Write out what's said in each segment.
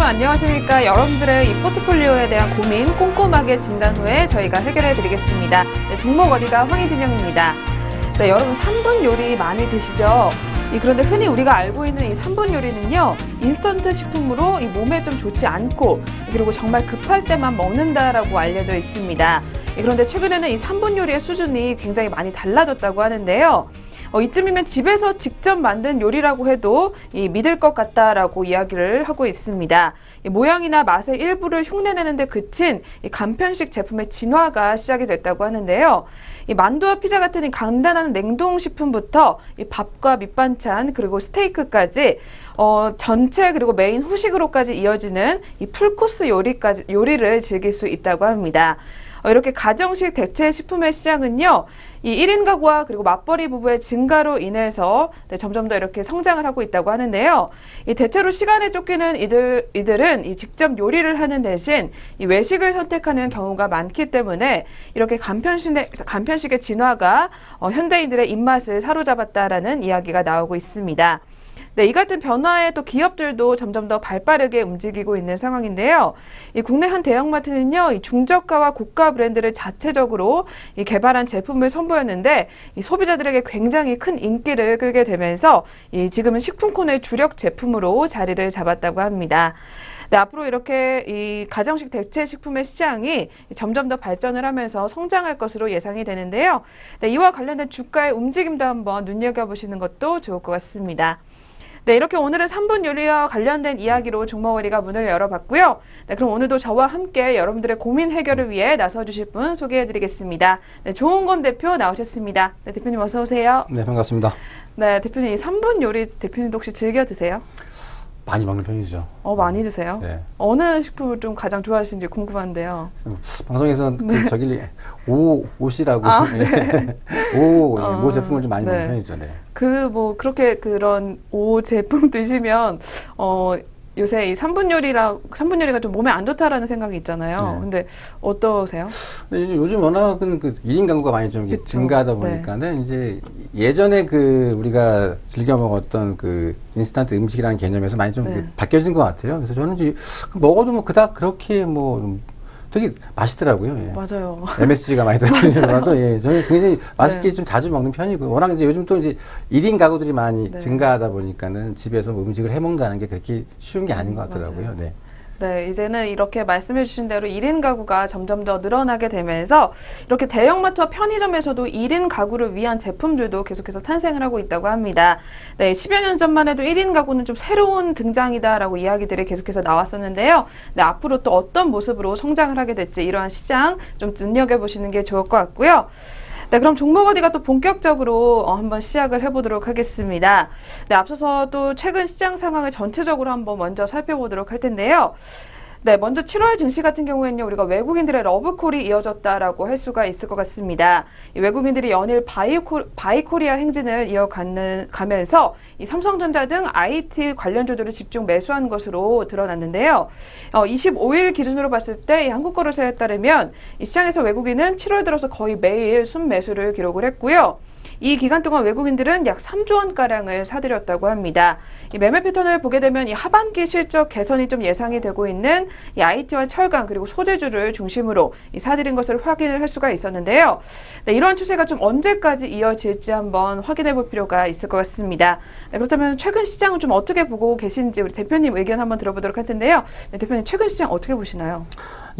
안녕하십니까. 여러분들의 이 포트폴리오에 대한 고민 꼼꼼하게 진단 후에 저희가 해결해 드리겠습니다. 네, 종목 어디가 황희진영입니다. 네, 여러분 3분 요리 많이 드시죠? 그런데 흔히 우리가 알고 있는 이 3분 요리는요, 인스턴트 식품으로 이 몸에 좀 좋지 않고, 그리고 정말 급할 때만 먹는다라고 알려져 있습니다. 그런데 최근에는 이 3분 요리의 수준이 굉장히 많이 달라졌다고 하는데요. 이쯤이면 집에서 직접 만든 요리라고 해도 믿을 것 같다라고 이야기를 하고 있습니다. 모양이나 맛의 일부를 흉내내는데 그친 간편식 제품의 진화가 시작이 됐다고 하는데요. 만두와 피자 같은 이 간단한 냉동식품부터 밥과 밑반찬 그리고 스테이크까지 전체 그리고 메인 후식으로까지 이어지는 이 풀코스 요리를 즐길 수 있다고 합니다. 이렇게 가정식 대체 식품의 시장은요, 이 1인 가구와 그리고 맞벌이 부부의 증가로 인해서 점점 더 이렇게 성장을 하고 있다고 하는데요. 이 대체로 시간에 쫓기는 이들은 이 직접 요리를 하는 대신 이 외식을 선택하는 경우가 많기 때문에 이렇게 간편식의 진화가 현대인들의 입맛을 사로잡았다라는 이야기가 나오고 있습니다. 네, 이 같은 변화에 또 기업들도 점점 더 발빠르게 움직이고 있는 상황인데요. 이 국내 한 대형마트는요, 이 중저가와 고가 브랜드를 자체적으로 개발한 제품을 선보였는데, 이 소비자들에게 굉장히 큰 인기를 끌게 되면서 지금은 식품코너의 주력 제품으로 자리를 잡았다고 합니다. 네, 앞으로 이렇게 이 가정식 대체 식품의 시장이 점점 더 발전을 하면서 성장할 것으로 예상이 되는데요. 네, 이와 관련된 주가의 움직임도 한번 눈여겨보시는 것도 좋을 것 같습니다. 네, 이렇게 오늘은 3분 요리와 관련된 이야기로 종목거리가 문을 열어봤고요. 네, 그럼 오늘도 저와 함께 여러분들의 고민 해결을 위해 나서주실 분 소개해드리겠습니다. 네, 조은건 대표 나오셨습니다. 네, 대표님 어서 오세요. 네, 반갑습니다. 네, 대표님 3분 요리 대표님도 혹시 즐겨 드세요? 많이 먹는 편이죠. 많이 드세요? 네. 어느 식품을 좀 가장 좋아하시는지 궁금한데요. 방송에서 네. 저기 오씨라고 네. 오 제품을 좀 많이 네. 먹는 편이죠. 네. 그렇게 그런 오 제품 드시면 요새 이 3분 요리가 좀 몸에 안 좋다라는 생각이 있잖아요. 네. 근데 어떠세요? 근데 요즘 워낙은 그 1인 가구가 많이 좀 그쵸. 증가하다 네. 보니까는 이제 예전에 그 우리가 즐겨 먹었던 그 인스턴트 음식이라는 개념에서 많이 좀 네. 바뀌어진 것 같아요. 그래서 저는 이제 먹어도 뭐 그닥 그렇게 뭐 되게 맛있더라고요. 예. 맞아요. MSG가 많이 들어가지더라도 예, 저는 굉장히 맛있게 네. 좀 자주 먹는 편이고, 워낙 이제 요즘 또 이제 1인 가구들이 많이 네. 증가하다 보니까는 집에서 뭐 음식을 해 먹는다는 게 그렇게 쉬운 게 아닌 것 같더라고요. 맞아요. 네. 네, 이제는 이렇게 말씀해 주신 대로 1인 가구가 점점 더 늘어나게 되면서 이렇게 대형마트와 편의점에서도 1인 가구를 위한 제품들도 계속해서 탄생을 하고 있다고 합니다. 네, 10여 년 전만 해도 1인 가구는 좀 새로운 등장이다라고 이야기들이 계속해서 나왔었는데요. 네, 앞으로 또 어떤 모습으로 성장을 하게 될지 이러한 시장 좀 눈여겨보시는 게 좋을 것 같고요. 네, 그럼 종목어디가 또 본격적으로 한번 시작을 해보도록 하겠습니다. 네, 앞서서 또 최근 시장 상황을 전체적으로 한번 먼저 살펴보도록 할 텐데요. 네, 먼저 7월 증시 같은 경우에는요, 우리가 외국인들의 러브콜이 이어졌다라고 할 수가 있을 것 같습니다. 이 외국인들이 연일 바이코리아 행진을 이어가면서 이 삼성전자 등 IT 관련주들을 집중 매수한 것으로 드러났는데요. 25일 기준으로 봤을 때 이 한국거래소에 따르면 이 시장에서 외국인은 7월 들어서 거의 매일 순매수를 기록을 했고요. 이 기간 동안 외국인들은 약 3조 원가량을 사들였다고 합니다. 이 매매 패턴을 보게 되면 이 하반기 실적 개선이 좀 예상이 되고 있는 이 IT와 철강 그리고 소재주를 중심으로 이 사들인 것을 확인을 할 수가 있었는데요. 네, 이러한 추세가 좀 언제까지 이어질지 한번 확인해 볼 필요가 있을 것 같습니다. 네, 그렇다면 최근 시장은 좀 어떻게 보고 계신지 우리 대표님 의견 한번 들어보도록 할 텐데요. 네, 대표님 최근 시장 어떻게 보시나요?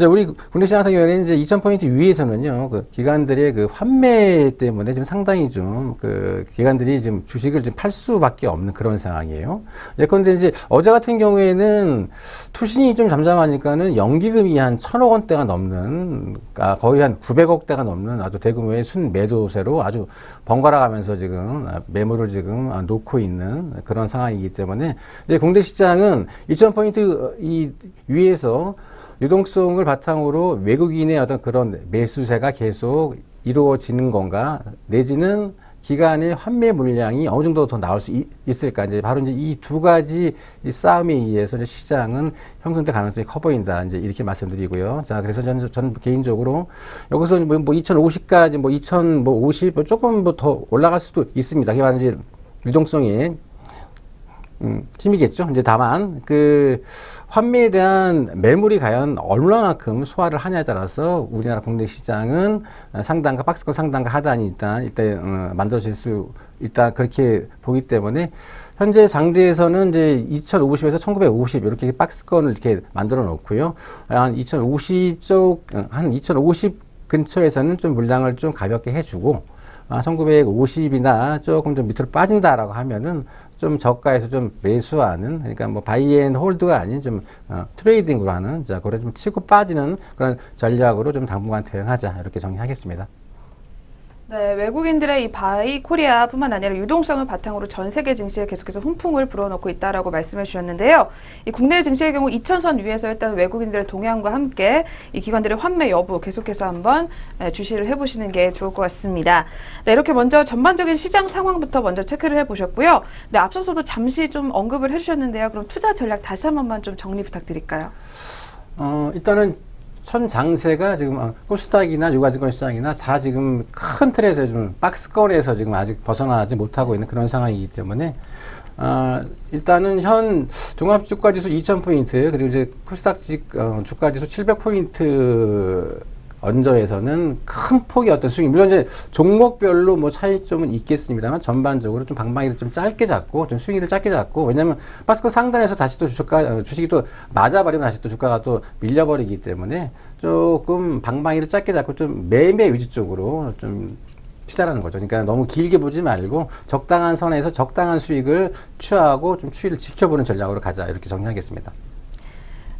우리 국내 시장 같은 경우에는 이제 2000포인트 위에서는요, 그 기관들의 그 환매 때문에 지금 상당히 좀 그 기관들이 지금 주식을 좀 팔 수밖에 없는 그런 상황이에요. 예컨대 이제 어제 같은 경우에는 투신이 좀 잠잠하니까는 연기금이 한 1000억 원대가 넘는, 거의 한 900억대가 넘는 아주 대규모의 순매도세로 아주 번갈아 가면서 지금 매물을 지금 놓고 있는 그런 상황이기 때문에 이제 국내 시장은 2000포인트 이 위에서 유동성을 바탕으로 외국인의 어떤 그런 매수세가 계속 이루어지는 건가, 내지는 기간의 환매 물량이 어느 정도 더 나올 수 있을까, 이제 바로 이제 이 두 가지 이 싸움에 의해서 이제 시장은 형성될 가능성이 커 보인다, 이제 이렇게 말씀드리고요. 자, 그래서 저는 개인적으로 여기서 뭐 2050까지 뭐 2050 조금 뭐 더 올라갈 수도 있습니다. 그게 바로 이제 유동성이 힘이겠죠. 이제 다만 그 환매에 대한 매물이 과연 얼마만큼 소화를 하냐에 따라서 우리나라 국내 시장은 상단과 박스권 상단과 하단이 일단 만들어질 수 일단 그렇게 보기 때문에 현재 장대에서는 이제 2050에서 1950 이렇게 박스권을 이렇게 만들어 놓고요. 한 2050 근처에서는 좀 물량을 좀 가볍게 해주고 1950이나 조금 좀 밑으로 빠진다라고 하면은 좀 저가에서 좀 매수하는, 그러니까 뭐 바이앤 홀드가 아닌 좀 트레이딩으로 하는, 자, 그래 좀 치고 빠지는 그런 전략으로 좀 당분간 대응하자, 이렇게 정리하겠습니다. 네, 외국인들의 이 바이 코리아뿐만 아니라 유동성을 바탕으로 전 세계 증시에 계속해서 훈풍을 불어넣고 있다라고 말씀해 주셨는데요. 이 국내 증시의 경우 2000선 위에서 일단 외국인들의 동향과 함께 이 기관들의 환매 여부 계속해서 한번 주시를 해보시는 게 좋을 것 같습니다. 네, 이렇게 먼저 전반적인 시장 상황부터 먼저 체크를 해보셨고요. 네, 앞서서도 잠시 좀 언급을 해주셨는데요. 그럼 투자 전략 다시 한 번만 좀 정리 부탁드릴까요? 일단은 현 장세가 지금 코스닥이나 유가증권 시장이나 다 지금 큰 틀에서 좀 박스권에서 지금 아직 벗어나지 못하고 있는 그런 상황이기 때문에 일단은 현 종합주가지수 2000포인트 그리고 이제 코스닥 주가지수 700포인트 언저에서는 큰 폭의 어떤 수익, 물론 이제 종목별로 뭐 차이점은 있겠습니다만 전반적으로 좀 방망이를 좀 짧게 잡고 좀 수익을 짧게 잡고, 왜냐하면 박스권 상단에서 다시 또 주식이 또 맞아버리면 다시 또 주가가 또 밀려버리기 때문에 조금 방망이를 짧게 잡고 좀 매매 위주 쪽으로 좀 투자라는 거죠. 그러니까 너무 길게 보지 말고 적당한 선에서 적당한 수익을 취하고 좀 추이를 지켜보는 전략으로 가자, 이렇게 정리하겠습니다.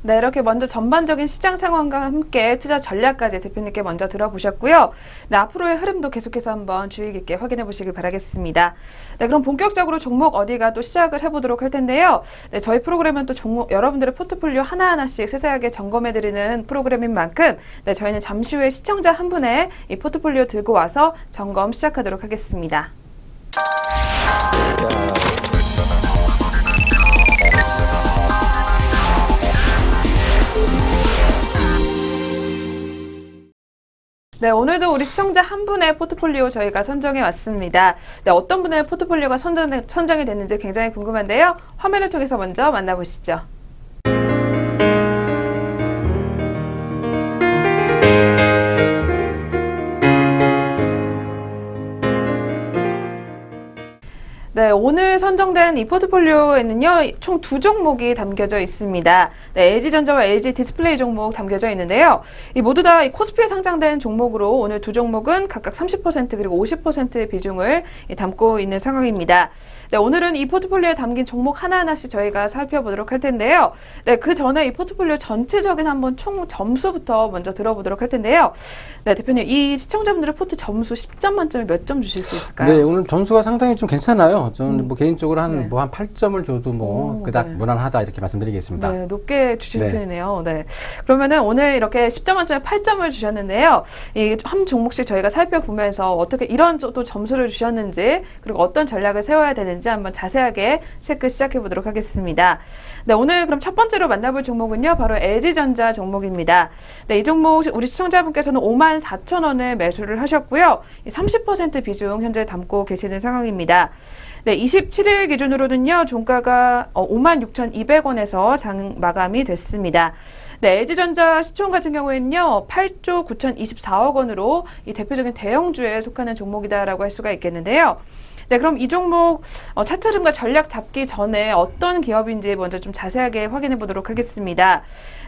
네, 이렇게 먼저 전반적인 시장 상황과 함께 투자 전략까지 대표님께 먼저 들어보셨고요. 네, 앞으로의 흐름도 계속해서 한번 주의 깊게 확인해 보시길 바라겠습니다. 네, 그럼 본격적으로 종목 어디가 또 시작을 해보도록 할 텐데요. 네, 저희 프로그램은 또 종목, 여러분들의 포트폴리오 하나하나씩 세세하게 점검해드리는 프로그램인 만큼, 네, 저희는 잠시 후에 시청자 한 분의 이 포트폴리오 들고 와서 점검 시작하도록 하겠습니다. 네, 오늘도 우리 시청자 한 분의 포트폴리오 저희가 선정해 왔습니다. 네, 어떤 분의 포트폴리오가 선정이 됐는지 굉장히 궁금한데요. 화면을 통해서 먼저 만나보시죠. 네, 오늘 선정된 이 포트폴리오에는요, 총 2종목이 담겨져 있습니다. 네, LG전자와 LG디스플레이 종목 담겨져 있는데요. 이 모두 다 이 코스피에 상장된 종목으로 오늘 2종목은 각각 30% 그리고 50%의 비중을 담고 있는 상황입니다. 네, 오늘은 이 포트폴리오에 담긴 종목 하나하나씩 저희가 살펴보도록 할 텐데요. 네, 그 전에 이 포트폴리오 전체적인 한번 총 점수부터 먼저 들어보도록 할 텐데요. 네, 대표님, 이 시청자분들의 포트 점수 10점 만점에 몇 점 주실 수 있을까요? 네, 오늘 점수가 상당히 좀 괜찮아요. 저는 뭐 개인적으로 한, 네. 뭐 한 8점을 줘도 뭐 그닥 네. 무난하다, 이렇게 말씀드리겠습니다. 네, 높게 주시는 네. 편이네요. 네. 그러면은 오늘 이렇게 10점 만점에 8점을 주셨는데요. 이 한 종목씩 저희가 살펴보면서 어떻게 이런 또 점수를 주셨는지, 그리고 어떤 전략을 세워야 되는지 한번 자세하게 체크 시작해 보도록 하겠습니다. 네, 오늘 그럼 첫 번째로 만나볼 종목은요, 바로 LG전자 종목입니다. 네, 이 종목 우리 시청자분께서는 54,000원에 매수를 하셨고요. 30% 비중 현재 담고 계시는 상황입니다. 네, 27일 기준으로는요, 종가가 56,200원에서 장 마감이 됐습니다. 네, LG전자 시총 같은 경우에는요, 8조 9,024억 원으로 이 대표적인 대형주에 속하는 종목이다라고 할 수가 있겠는데요. 네, 그럼 이 종목 차트 흐름과 전략 잡기 전에 어떤 기업인지 먼저 좀 자세하게 확인해 보도록 하겠습니다.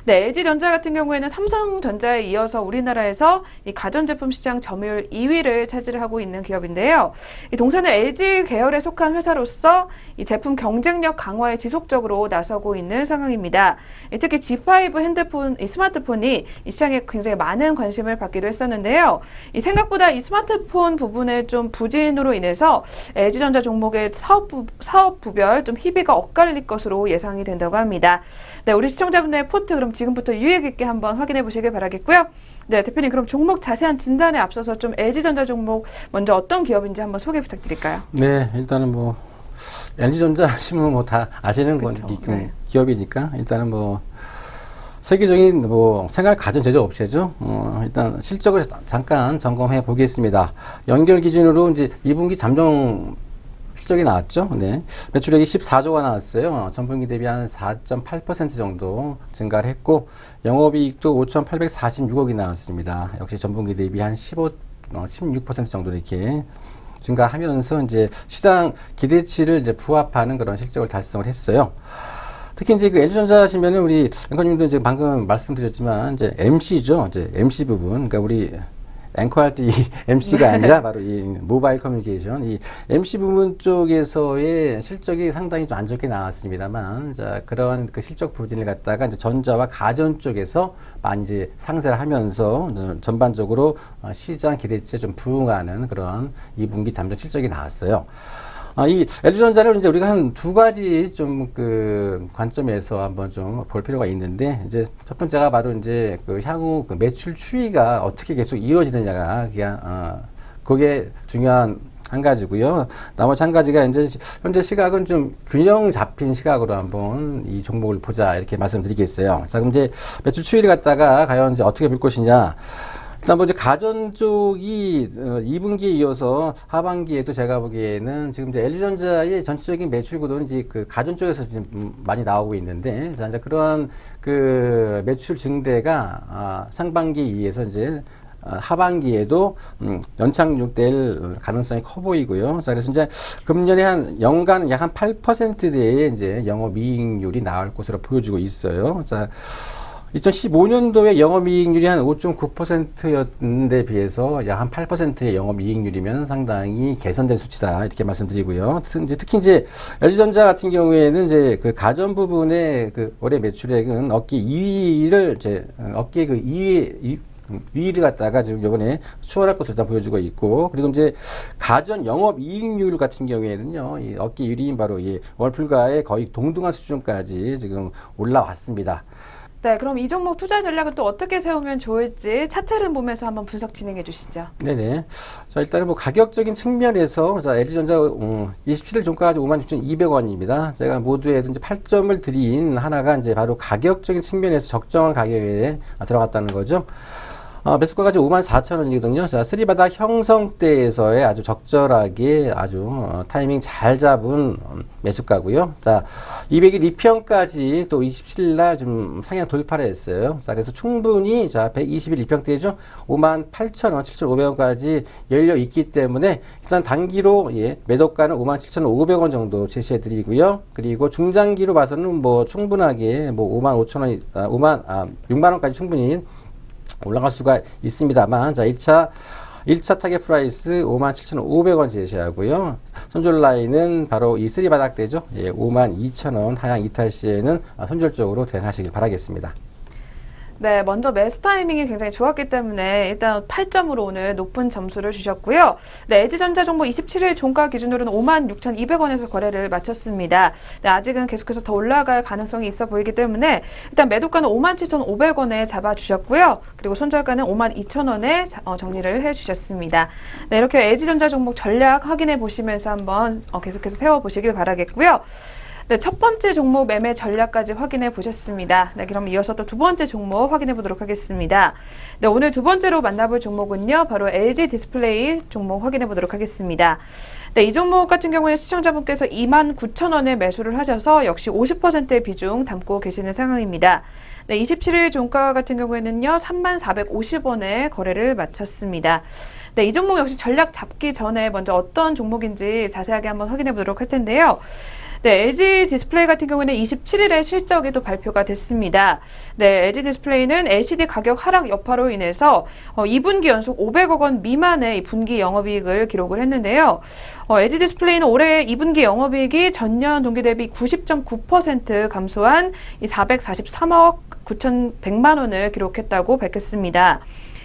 네, LG전자 같은 경우에는 삼성전자에 이어서 우리나라에서 이 가전제품 시장 점유율 2위를 차지하고 있는 기업인데요. 이 동사는 LG 계열에 속한 회사로서 이 제품 경쟁력 강화에 지속적으로 나서고 있는 상황입니다. 특히 G5 핸드폰, 이 스마트폰이 이 시장에 굉장히 많은 관심을 받기도 했었는데요. 이 생각보다 이 스마트폰 부분의 좀 부진으로 인해서 LG전자 종목의 사업부별 좀 희비가 엇갈릴 것으로 예상이 된다고 합니다. 네, 우리 시청자분들의 포트 그럼 지금부터 유익 있게 한번 확인해 보시길 바라겠고요. 네, 대표님, 그럼 종목 자세한 진단에 앞서서 좀 LG전자 종목 먼저 어떤 기업인지 한번 소개 부탁드릴까요? 네, 일단은 뭐 LG전자 하시면 뭐 다 아시는 그렇죠. 건 기업이니까 일단은 뭐 세계적인 뭐 생활 가전 제조 업체죠. 일단 실적을 잠깐 점검해 보겠습니다. 연결 기준으로 이제 2분기 잠정 실적이 나왔죠. 네. 매출액이 14조가 나왔어요. 전분기 대비 한 4.8% 정도 증가를 했고, 영업이익도 5,846억이 나왔습니다. 역시 전분기 대비 한 16% 정도 이렇게 증가하면서 이제 시장 기대치를 이제 부합하는 그런 실적을 달성을 했어요. 특히 이제 그 LG전자 하시면은 우리 앵커님도 이제 방금 말씀드렸지만 이제 MC죠. 이제 MC 부분. 그러니까 우리 앵커 할 때 이 MC가 아니라 바로 이 모바일 커뮤니케이션, 이 MC 부분 쪽에서의 실적이 상당히 좀 안 좋게 나왔습니다만, 자, 그런 그 실적 부진을 갖다가 이제 전자와 가전 쪽에서 많이 이제 상쇄를 하면서 전반적으로 시장 기대치에 좀 부응하는 그런 2분기 잠정 실적이 나왔어요. 이 LG전자를 이제 우리가 한 두 가지 좀 그 관점에서 한번 좀 볼 필요가 있는데, 이제 첫 번째가 바로 이제 그 향후 그 매출 추이가 어떻게 계속 이루어지느냐가 그냥 그게 중요한 한 가지고요. 나머지 한 가지가 이제 현재 시각은 좀 균형 잡힌 시각으로 한번 이 종목을 보자 이렇게 말씀드리겠어요. 자, 그럼 이제 매출 추이를 갖다가 과연 이제 어떻게 볼 것이냐. 일단 먼저 가전 쪽이 2분기에 이어서 하반기에도 제가 보기에는 지금 이제 LG전자의 전체적인 매출 구도는 이제 그 가전 쪽에서 좀 많이 나오고 있는데, 자, 이제 그러한 그 매출 증대가 상반기에 의해서 이제 하반기에도 연착륙될 가능성이 커 보이고요. 자, 그래서 이제 금년에 한 연간 약 한 8%대의 이제 영업이익률이 나올 것으로 보여지고 있어요. 자, 2015년도에 영업이익률이 한 5.9%였는데 비해서 약 한 8%의 영업이익률이면 상당히 개선된 수치다 이렇게 말씀드리고요. 특히 이제 LG전자 같은 경우에는 이제 그 가전 부분의 그 올해 매출액은 업계 2위를 업계 그 2위를 갖다가 지금 이번에 추월할 것으로 일단 보여주고 있고, 그리고 이제 가전 영업이익률 같은 경우에는요, 이 업계 1위인 바로 이 월풀과의 거의 동등한 수준까지 지금 올라왔습니다. 네, 그럼 이 종목 투자 전략은 또 어떻게 세우면 좋을지 차트를 보면서 한번 분석 진행해 주시죠. 네네. 자, 일단은 뭐 가격적인 측면에서, 자, LG전자 27일 종가가 56,200원입니다. 제가 모두에 이제 8점을 드린 하나가 이제 바로 가격적인 측면에서 적정한 가격에 들어갔다는 거죠. 매수가가 54,000원이거든요. 자, 쓰리바닥 형성 때에서의 아주 적절하게 아주 타이밍 잘 잡은 매수가고요. 자, 200일 2평까지 또 27일 날 좀 상향 돌파를 했어요. 자, 그래서 충분히 자, 120일 2평대죠. 58,000원, 7,500원까지 열려 있기 때문에 일단 단기로 매도가는 57,500원 정도 제시해 드리고요. 그리고 중장기로 봐서는 뭐 충분하게 뭐 55,000원, 6만원까지 충분히 올라갈 수가 있습니다만, 자, 1차 타겟 프라이스 57,500원 제시하고요. 손절 라인은 바로 이 쓰리바닥대죠. 52,000원 하향 이탈 시에는 손절적으로 대응하시길 바라겠습니다. 네, 먼저 매수 타이밍이 굉장히 좋았기 때문에 일단 8점으로 오늘 높은 점수를 주셨고요. 네, LG전자 종목 27일 종가 기준으로는 56,200원에서 거래를 마쳤습니다. 네, 아직은 계속해서 더 올라갈 가능성이 있어 보이기 때문에 일단 매도가는 57,500원에 잡아주셨고요. 그리고 손절가는 52,000원에 정리를 해주셨습니다. 네, 이렇게 LG전자 종목 전략 확인해 보시면서 한번 계속해서 세워보시길 바라겠고요. 네, 첫 번째 종목 매매 전략까지 확인해 보셨습니다. 네, 그럼 이어서 또 두 번째 종목 확인해 보도록 하겠습니다. 네, 오늘 두 번째로 만나볼 종목은요, 바로 LG 디스플레이 종목 확인해 보도록 하겠습니다. 네, 이 종목 같은 경우에 시청자분께서 29,000원에 매수를 하셔서 역시 50%의 비중 담고 계시는 상황입니다. 네, 27일 종가 같은 경우에는요, 3450원에 거래를 마쳤습니다. 네, 이 종목 역시 전략 잡기 전에 먼저 어떤 종목인지 자세하게 한번 확인해 보도록 할 텐데요. 네, LG 디스플레이 같은 경우는 27일에 실적이 또 발표가 됐습니다. 네, LG 디스플레이는 LCD 가격 하락 여파로 인해서 2분기 연속 500억 원 미만의 분기 영업이익을 기록을 했는데요. LG 디스플레이는 올해 2분기 영업이익이 전년 동기 대비 90.9% 감소한 443억 9,100만 원을 기록했다고 밝혔습니다.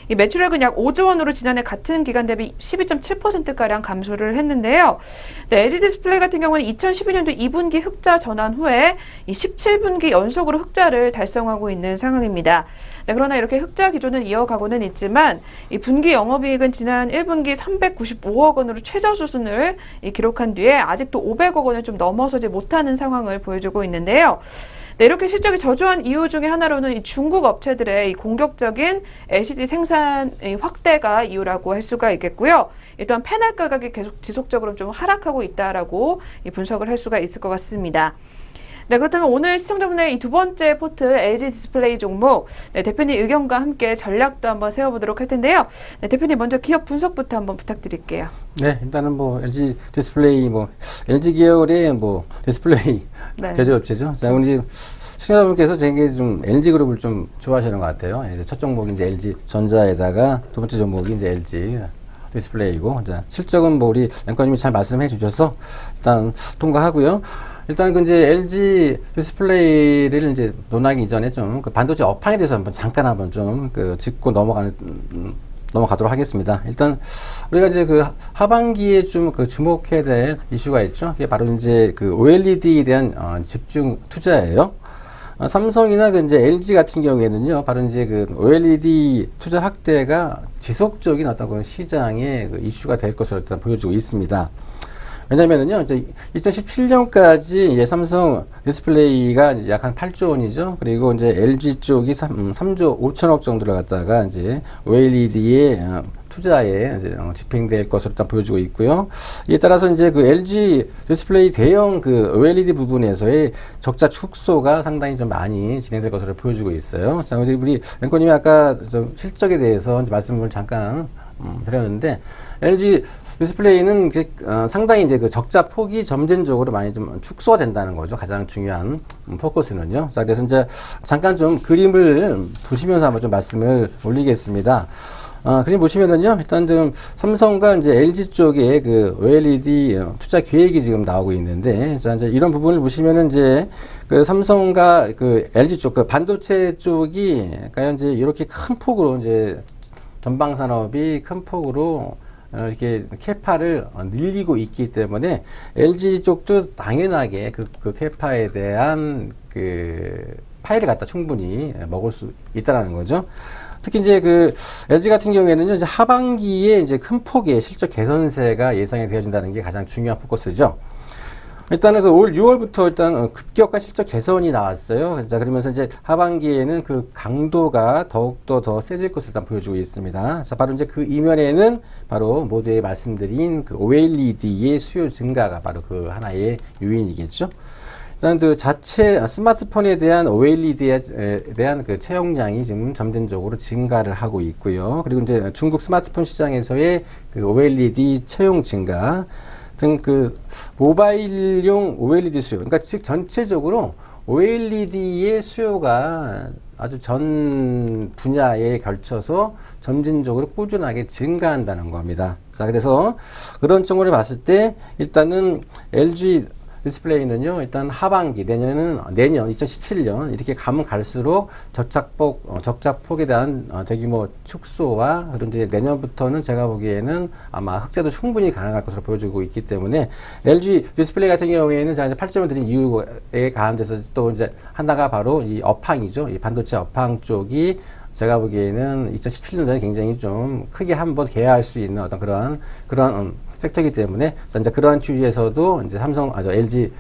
이 매출액은 약 5조 원으로 지난해 같은 기간 대비 12.7%가량 감소를 했는데요. 네, LG 디스플레이 같은 경우는 2012년도 2분기 흑자 전환 후에 이 17분기 연속으로 흑자를 달성하고 있는 상황입니다. 네, 그러나 이렇게 흑자 기조는 이어가고는 있지만 이 분기 영업이익은 지난 1분기 395억 원으로 최저 수준을 기록한 뒤에 아직도 500억 원을 좀 넘어서지 못하는 상황을 보여주고 있는데요. 네, 이렇게 실적이 저조한 이유 중에 하나로는 이 중국 업체들의 이 공격적인 LCD 생산 확대가 이유라고 할 수가 있겠고요. 또한 패널 가격이 계속 지속적으로 좀 하락하고 있다라고 분석을 할 수가 있을 것 같습니다. 네, 그렇다면 오늘 시청자분의 이 두 번째 포트 LG 디스플레이 종목, 네, 대표님 의견과 함께 전략도 한번 세워보도록 할 텐데요. 네, 대표님 먼저 기업 분석부터 한번 부탁드릴게요. 네, 일단은 뭐 LG 디스플레이 LG 계열의 디스플레이 네. 제조업체죠. 자, 우리 시청자분께서 제게 좀 LG 그룹을 좀 좋아하시는 것 같아요. 첫 종목이 이제 LG 전자에다가 두 번째 종목이 이제 LG 디스플레이고, 자, 실적은 우리 앵커님이 잘 말씀해 주셔서 일단 통과하고요. 일단 그 이제 LG 디스플레이를 이제 논하기 이전에 좀 그 반도체 업황에 대해서 잠깐 좀 짚고 넘어가도록 하겠습니다. 일단 우리가 이제 그 하반기에 좀 주목해야 될 이슈가 있죠. 그게 바로 이제 그 OLED에 대한 집중 투자예요. 삼성이나 이제 LG 같은 경우에는요, 바로 이제 그 OLED 투자 확대가 지속적인 어떤 그런 시장의 이슈가 될 것으로 일단 보여지고 있습니다. 왜냐면은요, 이제 2017년까지 삼성 디스플레이가 약 한 8조 원이죠. 그리고 이제 LG 쪽이 3조 5천억 정도를 갖다가 이제 OLED에 투자에 이제 집행될 것으로 일단 보여지고 있고요. 이에 따라서 이제 그 LG 디스플레이 대형 OLED 부분에서의 적자 축소가 상당히 좀 많이 진행될 것으로 보여지고 있어요. 자, 우리 앵커님이 아까 좀 실적에 대해서 이제 말씀을 잠깐 드렸는데, LG 디스플레이는 상당히 이제 그 적자 폭이 점진적으로 많이 좀 축소가 된다는 거죠. 가장 중요한 포커스는요. 자, 그래서 이제 잠깐 좀 그림을 보시면서 한번 좀 말씀을 올리겠습니다. 그림 보시면은요, 일단 좀 삼성과 이제 LG 쪽에 그 OLED 투자 계획이 지금 나오고 있는데, 자, 이제 이런 부분을 보시면은 이제 그 삼성과 그 LG 쪽, 그 반도체 쪽이 과연 이제 이렇게 큰 폭으로 이제 전방 산업이 큰 폭으로 이렇게 캐파를 늘리고 있기 때문에 LG 쪽도 당연하게 그 캐파에 대한 파일을 갖다 충분히 먹을 수 있다라는 거죠. 특히 이제 그 LG 같은 경우에는요, 이제 하반기에 이제 큰 폭의 실적 개선세가 예상이 되어진다는 게 가장 중요한 포커스죠. 일단은 올 6월부터 일단 급격한 실적 개선이 나왔어요. 자, 그러면서 이제 하반기에는 그 강도가 더욱더 더 세질 것을 일단 보여주고 있습니다. 자, 바로 이제 그 이면에는 바로 모두에 말씀드린 그 OLED의 수요 증가가 바로 그 하나의 요인이겠죠. 일단 그 자체 스마트폰에 대한 OLED에 대한 그 채용량이 지금 점진적으로 증가를 하고 있고요. 그리고 이제 중국 스마트폰 시장에서의 그 OLED 채용 증가 등 모바일용 OLED 수요, 그러니까 즉 전체적으로 OLED의 수요가 아주 전 분야에 걸쳐서 점진적으로 꾸준하게 증가한다는 겁니다. 자, 그래서 그런 쪽으로 봤을 때 일단은 LG 디스플레이는요, 일단 하반기, 내년 2017년 이렇게 가면 갈수록 적자폭에 대한 대규모 축소와, 그리고 이제 내년부터는 제가 보기에는 아마 흑자도 충분히 가능할 것으로 보여지고 있기 때문에 LG 디스플레이 같은 경우에는 제가 이제 8점을 드린 이유에 가운데서 또 이제 하나가 바로 이 업황이죠. 이 반도체 업황 쪽이 제가 보기에는 2017년도에 굉장히 좀 크게 한번 개화할 수 있는 어떤 그런 섹터이기 때문에, 이제 그러한 취지에서도 이제 LG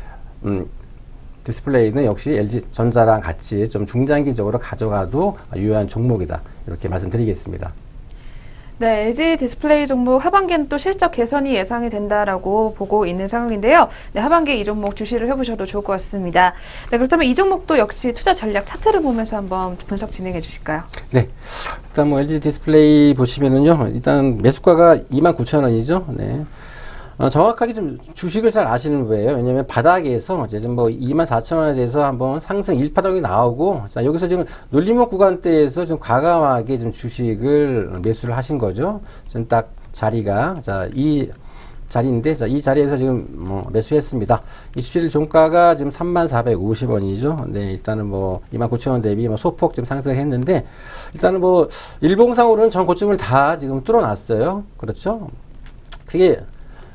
디스플레이는 역시 LG 전자랑 같이 좀 중장기적으로 가져가도 유효한 종목이다, 이렇게 말씀드리겠습니다. 네, LG 디스플레이 종목 하반기는 또 실적 개선이 예상이 된다라고 보고 있는 상황인데요. 네, 하반기에 이 종목 주시를 해보셔도 좋을 것 같습니다. 네, 그렇다면 이 종목도 역시 투자 전략 차트를 보면서 한번 분석 진행해 주실까요? 네, 일단 LG 디스플레이 보시면은요, 일단 매수가가 29,000원이죠. 네. 정확하게 좀 주식을 잘 아시는 거예요. 왜냐면 바닥에서 이제 좀 24,000원에 대해서 한번 상승 1파동이 나오고, 자, 여기서 지금 눌림목 구간대에서 좀 과감하게 좀 주식을 매수를 하신 거죠. 지금 딱 자리가, 자, 이 자리인데, 자, 이 자리에서 지금 매수했습니다. 27일 종가가 지금 3450원이죠. 네, 일단은 29,000원 대비 소폭 좀 상승을 했는데, 일단은 일봉상으로는 전 고점을 다 지금 뚫어놨어요. 그렇죠?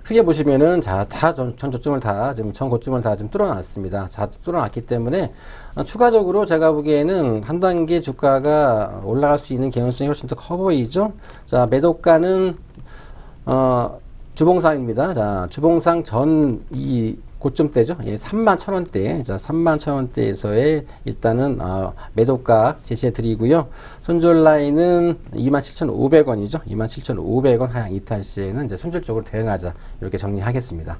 크게 보시면은, 자, 전 저점을 전 고점을 다 좀 뚫어놨습니다. 자, 뚫어놨기 때문에, 추가적으로 제가 보기에는 한 단계 주가가 올라갈 수 있는 개연성이 훨씬 더 커 보이죠? 자, 매도가는, 주봉상입니다. 자, 주봉상 전 고점대죠. 예, 31,000원대. 자, 31,000원대에서의 일단은 매도가 제시해 드리고요. 손절 라인은 27,500원이죠. 27,500원 하향 이탈 시에는 이제 손절적으로 대응하자. 이렇게 정리하겠습니다.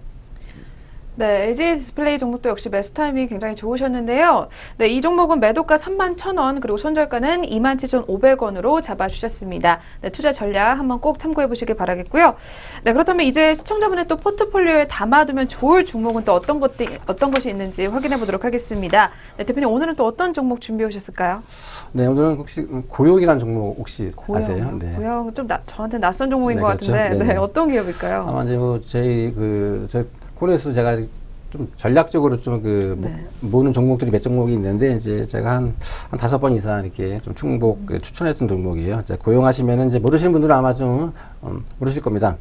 네, LG 디스플레이 종목도 역시 매수 타이밍이 굉장히 좋으셨는데요. 네, 이 종목은 매도가 31,000원, 그리고 손절가는 27,500원으로 잡아주셨습니다. 네, 투자 전략 한번 꼭 참고해 보시길 바라겠고요. 네, 그렇다면 이제 시청자분의 또 포트폴리오에 담아두면 좋을 종목은 또 어떤 것이 있는지 확인해 보도록 하겠습니다. 네, 대표님 오늘은 또 어떤 종목 준비해 오셨을까요? 네, 오늘은 혹시 고용이라는 종목 혹시 아세요? 네. 고용 좀 저한테 낯선 종목인 네, 것 그렇죠. 같은데, 네네. 네, 어떤 기업일까요? 아마 이제 뭐 저 코너에서 제가 좀 전략적으로 좀 네. 모으는 종목들이 몇 종목이 있는데 이제 제가 한 5번 이상 이렇게 좀 추천했던 종목이에요. 이제 고용하시면은 이제 모르시는 분들은 아마 좀 모르실 겁니다.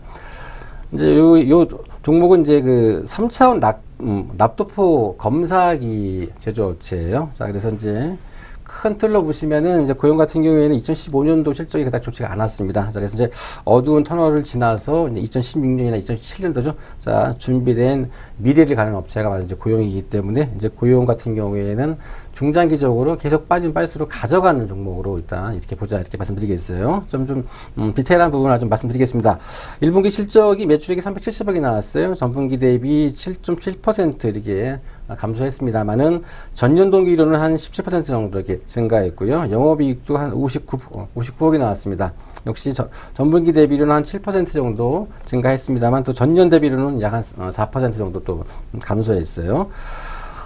이제 요 종목은 이제 그 3차원 납도포 검사기 제조업체예요. 자, 그래서 이제 큰 틀로 보시면은 이제 고용 같은 경우에는 2015년도 실적이 그닥 좋지가 않았습니다. 자, 그래서 이제 어두운 터널을 지나서 이제 2016년이나 2017년도죠. 자, 준비된 미래를 가는 업체가 바로 이제 고용이기 때문에 이제 고용 같은 경우에는 중장기적으로 계속 빠질수록 가져가는 종목으로 일단 이렇게 보자 이렇게 말씀드리겠어요. 좀 디테일한 부분을 좀 말씀드리겠습니다. 1분기 실적이 매출액이 370억이 나왔어요. 전분기 대비 7.7% 이렇게 감소했습니다만은 전년 동기로는 한 17% 정도 이렇게 증가했고요. 영업이익도 한 59억이 나왔습니다. 역시 전분기 대비로는 한 7% 정도 증가했습니다만 또 전년 대비로는 약 한 4% 정도 또 감소했어요.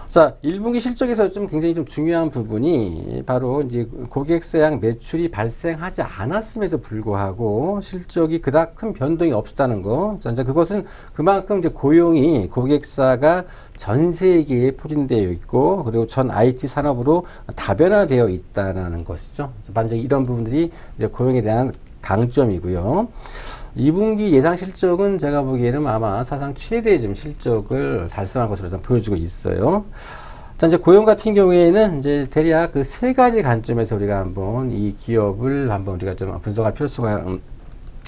자, 1분기 실적에서 좀 굉장히 좀 중요한 부분이 바로 이제 고객사양 매출이 발생하지 않았음에도 불구하고 실적이 그닥 큰 변동이 없었다는 거. 자, 이제 그것은 그만큼 이제 고용이 고객사가 전 세계에 포진되어 있고 그리고 전 IT 산업으로 다변화되어 있다는 것이죠. 반드시 이런 부분들이 이제 고용에 대한 강점이고요. 2분기 예상 실적은 제가 보기에는 아마 사상 최대 좀 실적을 달성할 것으로 좀 보여주고 있어요. 자, 이제 고용 같은 경우에는 이제 대략 그 세 가지 관점에서 우리가 한번 이 기업을 한번 우리가 좀 분석할 필요가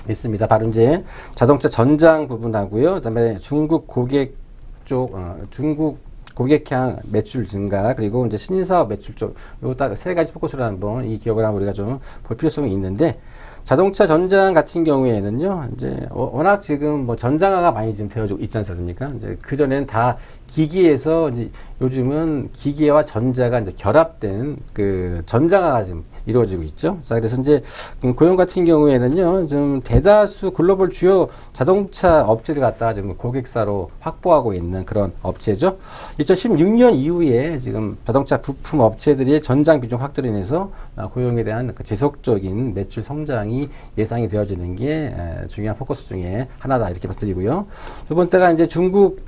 있습니다. 바로 이제 자동차 전장 부분하고요. 그다음에 중국 고객 쪽, 중국 고객향 매출 증가, 그리고 이제 신사업 매출 쪽, 요 딱 세 가지 포커스로 한번 이 기업을 한번 우리가 좀 볼 필요성이 있는데, 자동차 전장 같은 경우에는요, 이제 워낙 지금 뭐 전장화가 많이 좀 되어지고 있지 않습니까? 이제 그전에는 다 기기에서 이제 요즘은 기계와 전자가 이제 결합된 그 전장화가 지금 이루어지고 있죠. 자, 그래서 이제 고용 같은 경우에는요, 좀 대다수 글로벌 주요 자동차 업체를 갖다가 지금 고객사로 확보하고 있는 그런 업체죠. 2016년 이후에 지금 자동차 부품 업체들이 전장 비중 확대로 인해서 고용에 대한 그 지속적인 매출 성장이 예상이 되어지는 게 중요한 포커스 중에 하나다 이렇게 말씀드리고요. 두 번째가 이제 중국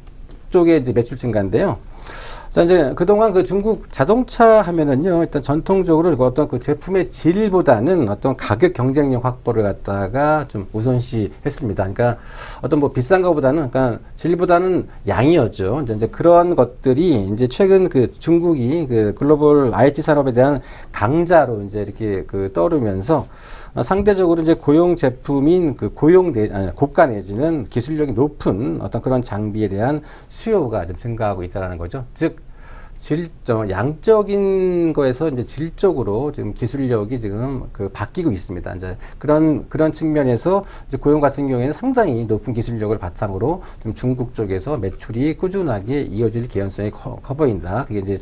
쪽의 이제 매출 증가인데요. 자, 이제 그동안 그 중국 자동차 하면은요, 일단 전통적으로 어떤 그 제품의 질보다는 어떤 가격 경쟁력 확보를 갖다가 좀 우선시 했습니다. 그러니까 어떤 뭐 비싼 거보다는, 그러니까 질보다는 양이었죠. 이제 그런 것들이 이제 최근 그 중국이 그 글로벌 IT 산업에 대한 강자로 이제 이렇게 그 떠오르면서 상대적으로 이제 고용 제품인 그 고가 내지는 기술력이 높은 어떤 그런 장비에 대한 수요가 좀 증가하고 있다는 거죠. 즉, 양적인 거에서 이제 질적으로 지금 기술력이 지금 그 바뀌고 있습니다. 이제 그런 측면에서 이제 고용 같은 경우에는 상당히 높은 기술력을 바탕으로 좀 중국 쪽에서 매출이 꾸준하게 이어질 개연성이 커 보인다. 그게 이제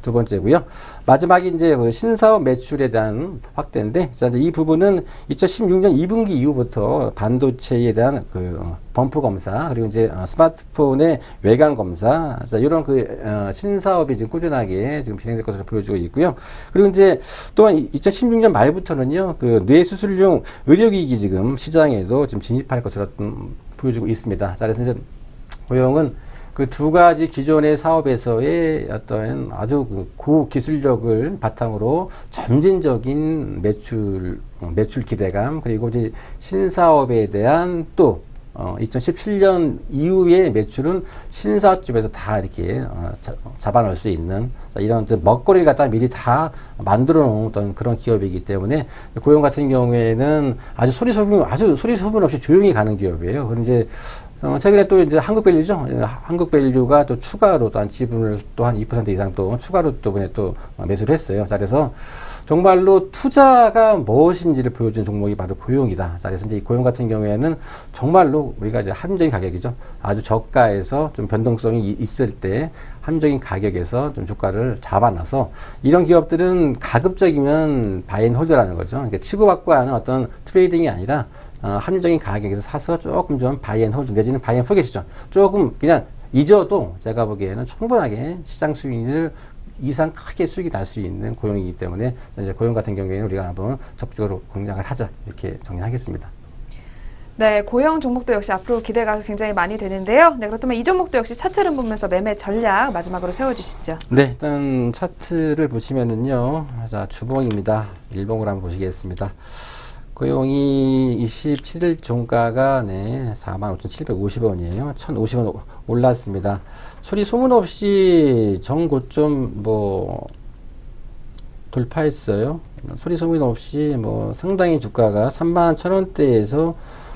두 번째고요. 마지막이 이제 그 신사업 매출에 대한 확대인데, 자, 이제 이 부분은 2016년 2분기 이후부터 반도체에 대한 그 범프 검사, 그리고 이제 스마트폰의 외관 검사, 자, 이런 그 신사업이 지금 꾸준하게 지금 진행될 것으로 보여주고 있고요. 그리고 이제 또한 2016년 말부터는요, 그 뇌수술용 의료기기 지금 시장에도 지금 진입할 것으로 보여주고 있습니다. 자, 그래서 이제 고용은 그 두 가지 기존의 사업에서의 어떤 아주 그 고기술력을 바탕으로 점진적인 매출 기대감, 그리고 이제 신사업에 대한 또 2017년 이후의 매출은 신사업 쪽에서 다 이렇게 잡아놓을 수 있는 이런 먹거리를 갖다 미리 다 만들어 놓은 그런 기업이기 때문에 고용 같은 경우에는 아주 소리 소문 없이 조용히 가는 기업이에요. 그럼 이제 최근에 또 이제 한국밸류죠. 한국밸류가 또 추가로 또 한 지분을 또 한 2% 이상 또 추가로 또 이번에 또 매수를 했어요. 자, 그래서 정말로 투자가 무엇인지를 보여준 종목이 바로 고용이다. 자, 그래서 이제 이 고용 같은 경우에는 정말로 우리가 이제 합리적인 가격이죠. 아주 저가에서 좀 변동성이 있을 때 합리적인 가격에서 좀 주가를 잡아놔서 이런 기업들은 가급적이면 바이앤홀드라는 거죠. 그러니까 치고받고 하는 어떤 트레이딩이 아니라 합리적인 가격에서 사서 조금 좀 바이앤홀드 내지는 바이앤포겟이죠. 조금 그냥 잊어도 제가 보기에는 충분하게 시장 수익률 이상 크게 수익이 날 수 있는 고용이기 때문에 이제 고용 같은 경우에는 우리가 한번 적극적으로 공략을 하자 이렇게 정리하겠습니다. 네, 고용 종목도 역시 앞으로 기대가 굉장히 많이 되는데요. 네, 그렇다면 이 종목도 역시 차트를 보면서 매매 전략 마지막으로 세워주시죠. 네, 일단 차트를 보시면은요. 자, 주봉입니다. 일봉으로 한번 보시겠습니다. 고용이 27일 종가가 네, 45,750원이에요. 1,050원 올랐습니다. 소리 소문 없이 정고점 돌파했어요. 소리 소문 없이 상당히 주가가 31,000원대에서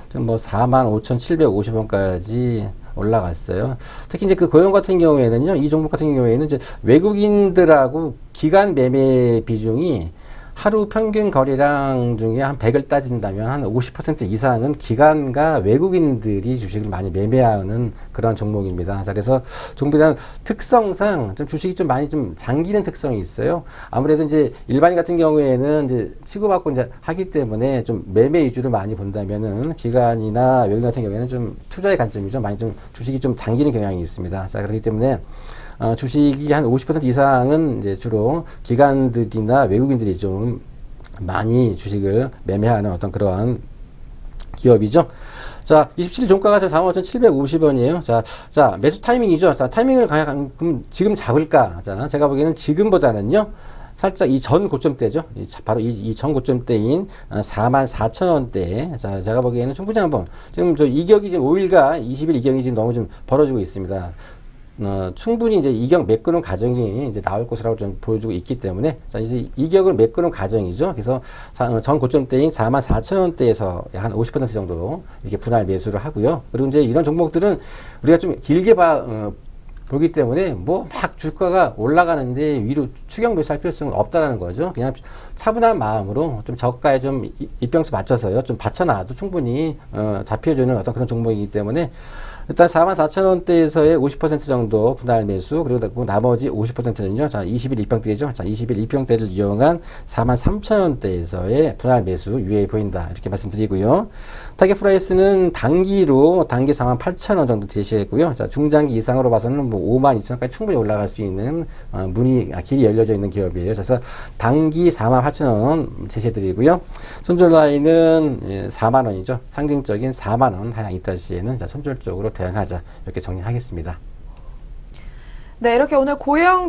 좀 45,750원까지 올라갔어요. 특히 이제 그 고용 같은 경우에는요, 이 종목 같은 경우에는 이제 외국인들하고 기간 매매 비중이 하루 평균 거래량 중에 한 100을 따진다면 한 50% 이상은 기관과 외국인들이 주식을 많이 매매하는 그런 종목입니다. 자, 그래서 종목에 특성상 좀 주식이 좀 많이 좀 잠기는 특성이 있어요. 아무래도 이제 일반인 같은 경우에는 이제 치고받고 이제 하기 때문에 좀 매매 위주로 많이 본다면은 기관이나 외국인 같은 경우에는 좀 투자의 관점이죠. 많이 좀 주식이 좀 잠기는 경향이 있습니다. 자, 그렇기 때문에 주식이 한 50% 이상은 이제 주로 기관들이나 외국인들이 좀 많이 주식을 매매하는 어떤 그러한 기업이죠. 자, 27일 종가가 45,750원이에요. 자, 매수 타이밍이죠. 자, 타이밍을 그럼 지금 잡을까? 자, 제가 보기에는 지금보다는요, 살짝 이 전 고점대죠. 바로 이 전 고점대인 44,000원대. 자, 제가 보기에는 충분히 한번, 지금 이격이 지금 5일과 20일 이격이 지금 너무 좀 벌어지고 있습니다. 충분히 이제 이격 메꾸는 과정이 이제 나올 것이라고 좀 보여주고 있기 때문에, 자, 이제 이격을 메꾸는 과정이죠. 그래서 전 고점대인 44,000원대에서 한 50% 정도 이렇게 분할 매수를 하고요. 그리고 이제 이런 종목들은 우리가 좀 길게 보기 때문에 막 주가가 올라가는데 위로 추격 매수할 필요성은 없다라는 거죠. 그냥 차분한 마음으로 좀 저가에 좀 입병수 맞춰서요. 좀 받쳐놔도 충분히 잡혀주는 어떤 그런 종목이기 때문에 일단 44,000원대에서의 50% 정도 분할 매수, 그리고 나머지 50%는요, 자, 20일 입병대죠. 자, 20일 입병대를 이용한 43,000원대에서의 분할 매수 유의해 보인다. 이렇게 말씀드리고요. 타겟 프라이스는 단기 48,000원 정도 제시했고요. 자, 중장기 이상으로 봐서는 52,000원까지 충분히 올라갈 수 있는, 길이 열려져 있는 기업이에요. 그래서 단기 48,000원 제시해 드리고요. 손절 라인은 4만원이죠. 상징적인 4만원 하향 있다 시에는 자, 손절 쪽으로 대응하자. 이렇게 정리하겠습니다. 네, 이렇게 오늘 고용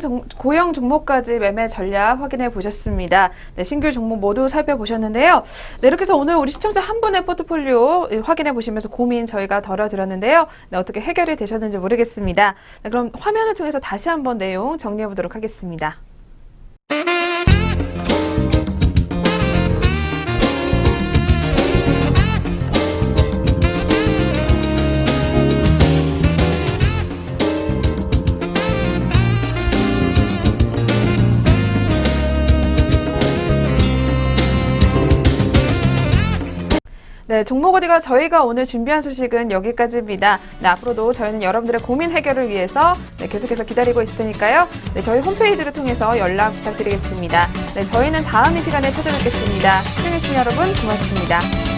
종목까지 매매 전략 확인해 보셨습니다. 네, 신규 종목 모두 살펴보셨는데요. 네, 이렇게 해서 오늘 우리 시청자 한 분의 포트폴리오 확인해 보시면서 고민 저희가 덜어드렸는데요. 네, 어떻게 해결이 되셨는지 모르겠습니다. 네, 그럼 화면을 통해서 다시 한번 내용 정리해 보도록 하겠습니다. 네, 종목 어디가 저희가 오늘 준비한 소식은 여기까지입니다. 네, 앞으로도 저희는 여러분들의 고민 해결을 위해서 계속해서 기다리고 있을 테니까요. 네, 저희 홈페이지를 통해서 연락 부탁드리겠습니다. 네, 저희는 다음 이 시간에 찾아뵙겠습니다. 시청해주신 여러분 고맙습니다.